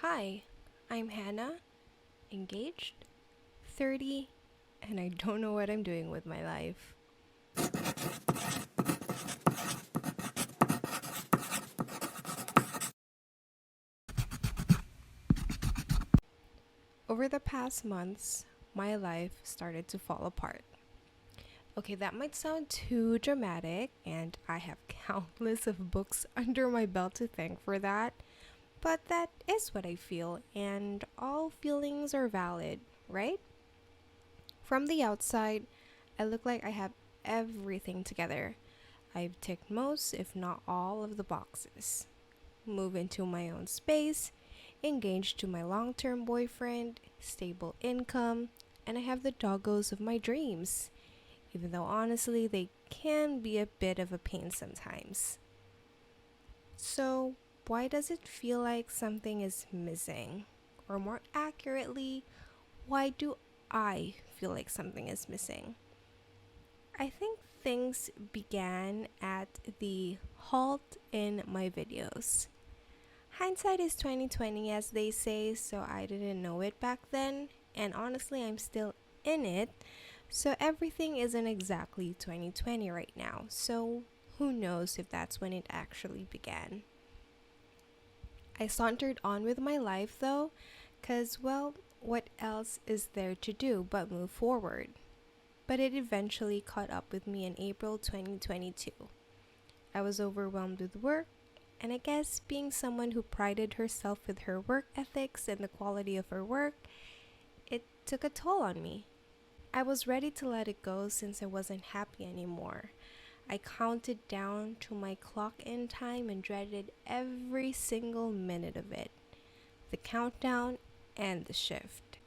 Hi, I'm Hannah, engaged, 30, and I don't know what I'm doing with my life. Over the past months, my life started to fall apart. Okay, that might sound too dramatic, and I have countless of books under my belt to thank for that, but that is what I feel, and all feelings are valid, right? From the outside, I look like I have everything together. I've ticked most, if not all, of the boxes. Move into my own space, engaged to my long-term boyfriend, stable income, and I have the doggos of my dreams, even though honestly they can be a bit of a pain sometimes. So, why does it feel like something is missing? Or more accurately, why do I feel like something is missing? I think things began at the halt in my videos. Hindsight is 2020 as they say, so I didn't know it back then, and honestly I'm still in it, so everything isn't exactly 2020 right now, so who knows if that's when it actually began. I sauntered on with my life though, cause well, what else is there to do but move forward? But it eventually caught up with me in April 2022. I was overwhelmed with work, and I guess being someone who prided herself with her work ethics and the quality of her work, it took a toll on me. I was ready to let it go since I wasn't happy anymore. I counted down to my clock in time and dreaded every single minute of it. The countdown and the shift.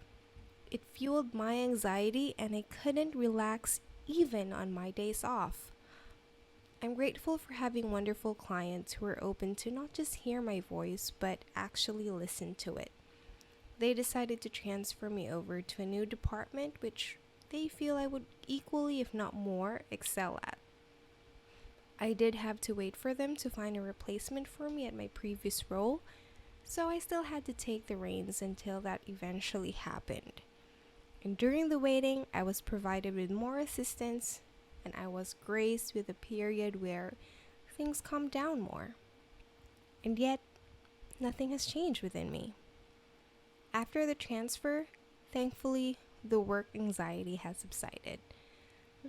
It fueled my anxiety and I couldn't relax even on my days off. I'm grateful for having wonderful clients who are open to not just hear my voice, but actually listen to it. They decided to transfer me over to a new department which they feel I would equally, if not more, excel at. I did have to wait for them to find a replacement for me at my previous role, so I still had to take the reins until that eventually happened. And during the waiting, I was provided with more assistance, and I was graced with a period where things calmed down more. And yet, nothing has changed within me. After the transfer, thankfully, the work anxiety has subsided.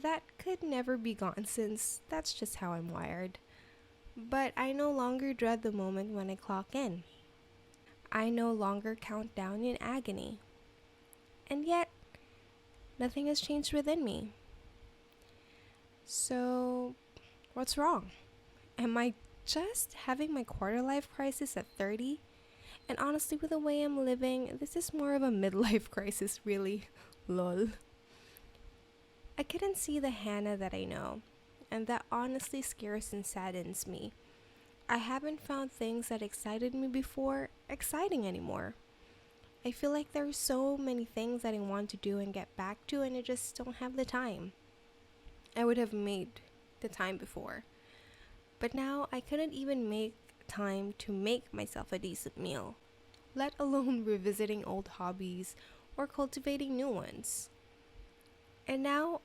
That could never be gone since that's just how I'm wired. But I no longer dread the moment when I clock in. I no longer count down in agony. And yet, nothing has changed within me. So, what's wrong? Am I just having my quarter life crisis at 30? And honestly, with the way I'm living, this is more of a midlife crisis, really. Lol. I couldn't see the Hannah that I know, and that honestly scares and saddens me. I haven't found things that excited me before exciting anymore. I feel like there are so many things that I want to do and get back to, and I just don't have the time. I would have made the time before. But now I couldn't even make time to make myself a decent meal, let alone revisiting old hobbies or cultivating new ones. And now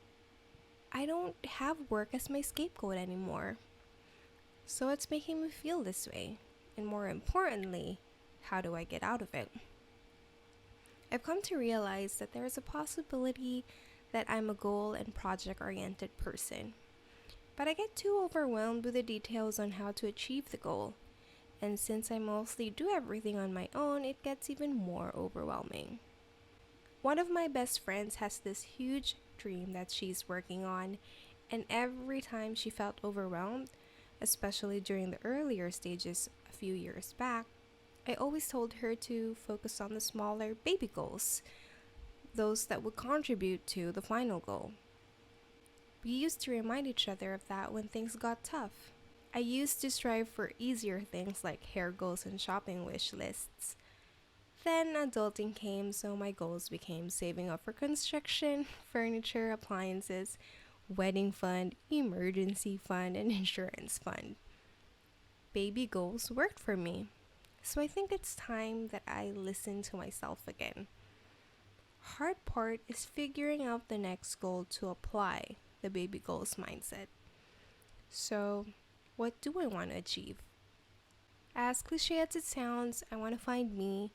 I don't have work as my scapegoat anymore. So it's making me feel this way. And more importantly, how do I get out of it? I've come to realize that there is a possibility that I'm a goal and project oriented person. But I get too overwhelmed with the details on how to achieve the goal. And since I mostly do everything on my own, it gets even more overwhelming. One of my best friends has this huge dream that she's working on, and every time she felt overwhelmed, especially during the earlier stages a few years back, I always told her to focus on the smaller baby goals, those that would contribute to the final goal. We used to remind each other of that when things got tough. I used to strive for easier things like hair goals and shopping wish lists. Then adulting came, so my goals became saving up for construction, furniture, appliances, wedding fund, emergency fund, and insurance fund. Baby goals worked for me. So I think it's time that I listen to myself again. Hard part is figuring out the next goal to apply the baby goals mindset. So, what do I want to achieve? As cliche as it sounds, I want to find me,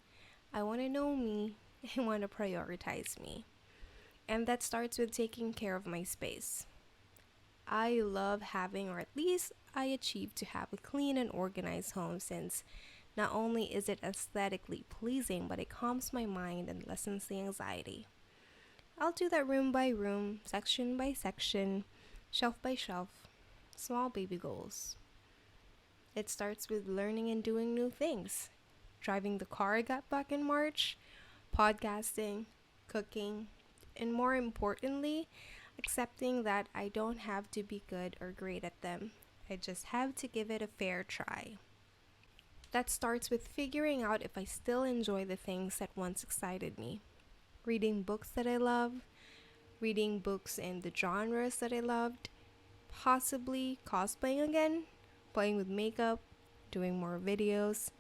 I want to know me, I want to prioritize me. And that starts with taking care of my space. I love having, or at least I achieve to have a clean and organized home, since not only is it aesthetically pleasing, but it calms my mind and lessens the anxiety. I'll do that room by room, section by section, shelf by shelf, small baby goals. It starts with learning and doing new things. Driving the car I got back in March, podcasting, cooking, and more importantly, accepting that I don't have to be good or great at them. I just have to give it a fair try. That starts with figuring out if I still enjoy the things that once excited me. Reading books that I love, reading books in the genres that I loved, possibly cosplaying again, playing with makeup, doing more videos.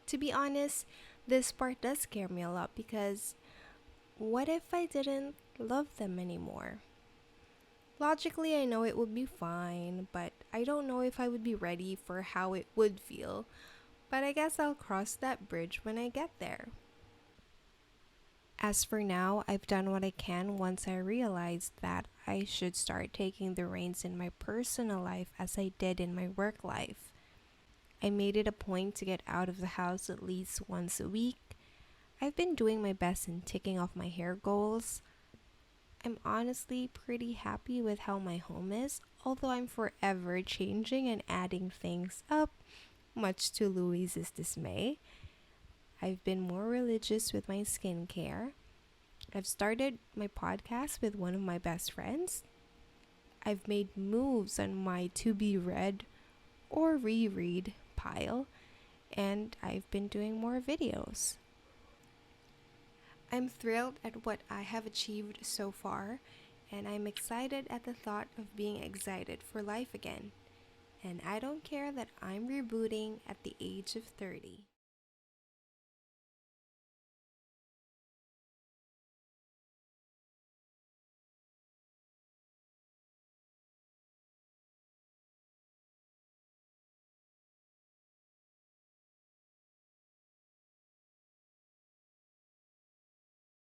To be honest, this part does scare me a lot because what if I didn't love them anymore? Logically, I know it would be fine, but I don't know if I would be ready for how it would feel. But I guess I'll cross that bridge when I get there. As for now, I've done what I can once I realized that I should start taking the reins in my personal life as I did in my work life. I made it a point to get out of the house at least once a week. I've been doing my best in ticking off my hair goals. I'm honestly pretty happy with how my home is, although I'm forever changing and adding things up, much to Louise's dismay. I've been more religious with my skincare. I've started my podcast with one of my best friends. I've made moves on my to be read or reread pile, and I've been doing more videos. I'm thrilled at what I have achieved so far, and I'm excited at the thought of being excited for life again. And I don't care that I'm rebooting at the age of 30.